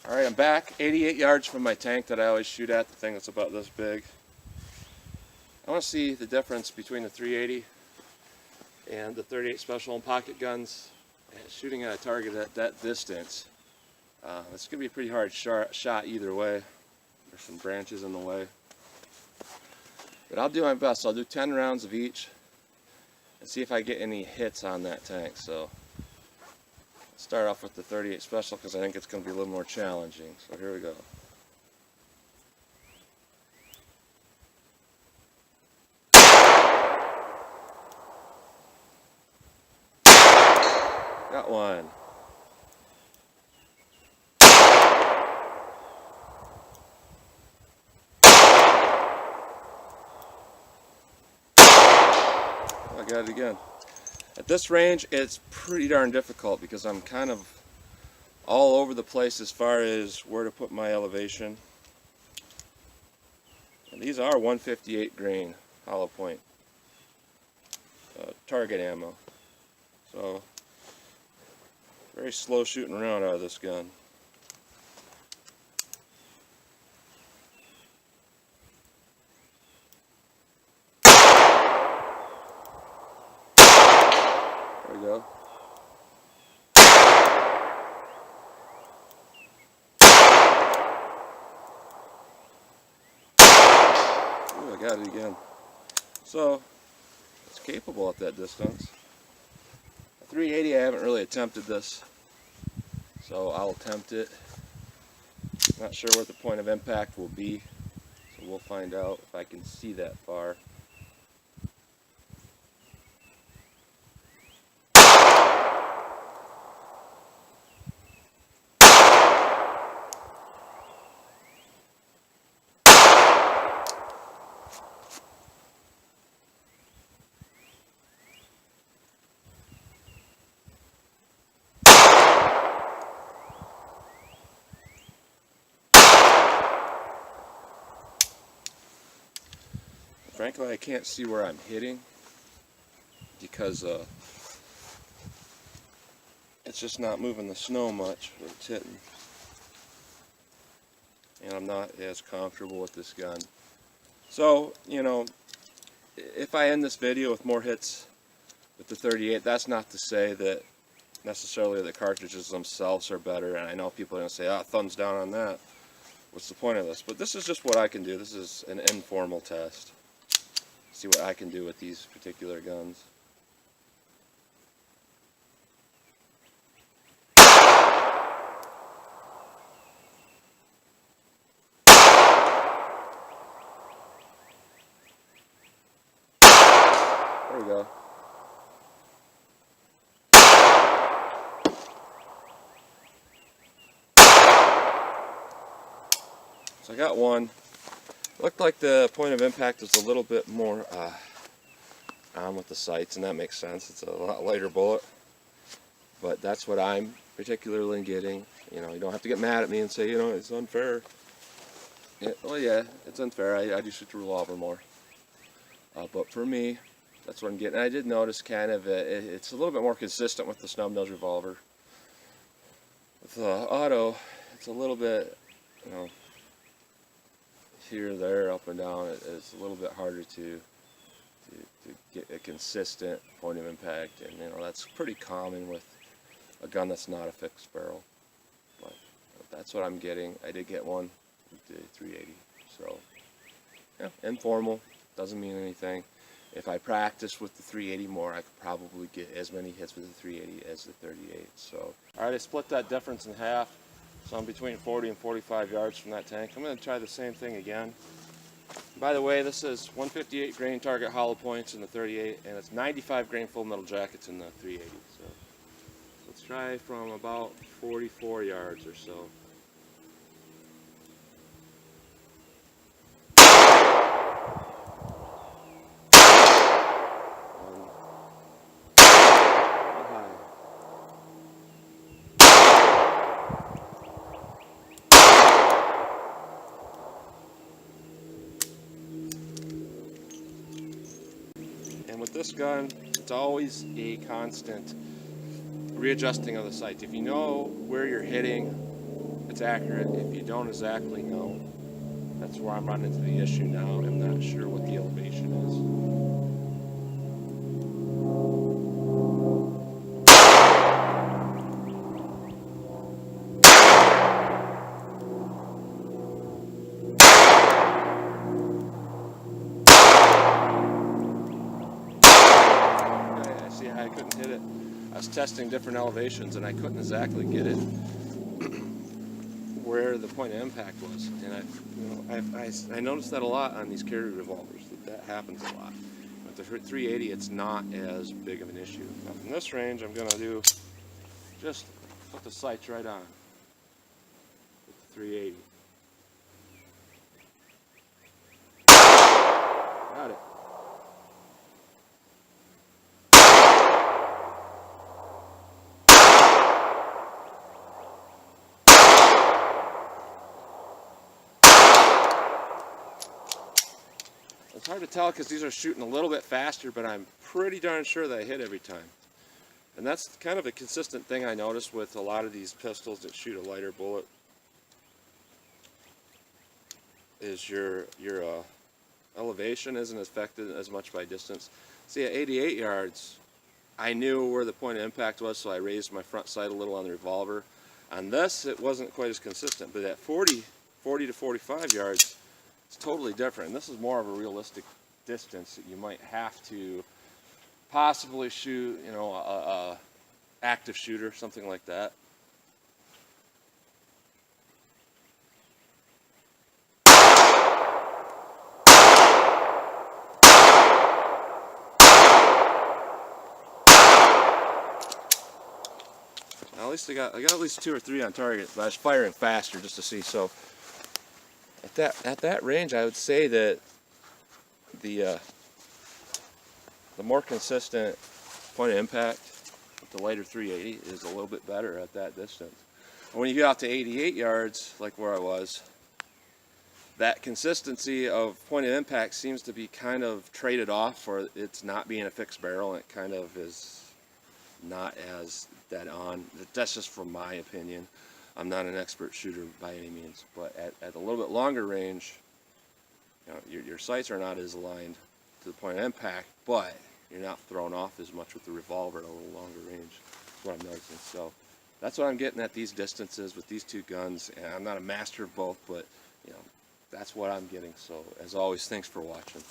Alright, I'm back 88 yards from my tank that I always shoot at, the thing that's about this big. I want to see the difference between the 380 and the 38 Special and pocket guns shooting at a target at that distance. It's going to be a pretty hard shot either way. There's some branches in the way. But I'll do my best. I'll do 10 rounds of each and see if I get any hits on that tank. So let's start off with the 38 Special because I think it's going to be a little more challenging. So here we go. Got one. I got it again. At this range, it's pretty darn difficult because I'm kind of all over the place as far as where to put my elevation. And these are 158 grain hollow point target ammo. So very slow shooting around out of this gun. There we go. Ooh, I got it again. So it's capable at that distance. A 380, I haven't really attempted this, so I'll attempt it. Not sure what the point of impact will be, so we'll find out if I can see that far. Frankly, I can't see where I'm hitting because it's just not moving the snow much where it's hitting. And I'm not as comfortable with this gun. So, you know, if I end this video with more hits with the 38, that's not to say that necessarily the cartridges themselves are better. And I know people are going to say, ah, thumbs down on that. What's the point of this? But this is just what I can do. This is an informal test. See what I can do with these particular guns. There we go. So I got one. Looked like the point of impact was a little bit more on with the sights, and that makes sense. It's a lot lighter bullet, but that's what I'm particularly getting. You know, you don't have to get mad at me and say, you know, it's unfair. Yeah, well, yeah, it's unfair. I do shoot the revolver more, but for me, that's what I'm getting. And I did notice kind of it's a little bit more consistent with the snub nose revolver. With the auto, it's a little bit, you know, here, there, up and down. It's a little bit harder to get a consistent point of impact, and you know that's pretty common with a gun that's not a fixed barrel. But that's what I'm getting. I did get one with the 380, so yeah, informal, doesn't mean anything. If I practice with the 380 more, I could probably get as many hits with the 380 as the 38. So, all right, I split that difference in half. So I'm between 40 and 45 yards from that tank. I'm going to try the same thing again. By the way, this is 158 grain target hollow points in the 38, and it's 95 grain full metal jackets in the 380. So let's try from about 44 yards or so. And with this gun, it's always a constant readjusting of the sights. If you know where you're hitting, it's accurate. If you don't exactly know, that's where I'm running into the issue now. I'm not sure what the elevation is. I couldn't hit it. I was testing different elevations and I couldn't exactly get it where the point of impact was. And I noticed that a lot on these carry revolvers. That happens a lot. With the 380, it's not as big of an issue. Now from this range, I'm gonna do just put the sights right on with the 380. Got it. It's hard to tell because these are shooting a little bit faster, but I'm pretty darn sure that I hit every time. And that's kind of a consistent thing I noticed with a lot of these pistols that shoot a lighter bullet, is your elevation isn't affected as much by distance. See, at 88 yards, I knew where the point of impact was, so I raised my front sight a little on the revolver. On this, it wasn't quite as consistent, but at 40 to 45 yards, it's totally different. And this is more of a realistic distance that you might have to possibly shoot, you know, a active shooter, something like that. Now, at least I got at least 2 or 3 on target, but I was firing faster just to see. So at that range, I would say that the more consistent point of impact with the lighter 380 is a little bit better at that distance. When you get out to 88 yards, like where I was, that consistency of point of impact seems to be kind of traded off for it's not being a fixed barrel, and it kind of is not as dead on. That's just from my opinion. I'm not an expert shooter by any means, but at a little bit longer range, you know, your sights are not as aligned to the point of impact, but you're not thrown off as much with the revolver at a little longer range. That's what I'm noticing. So that's what I'm getting at these distances with these two guns. And I'm not a master of both, but you know, that's what I'm getting. So as always, thanks for watching.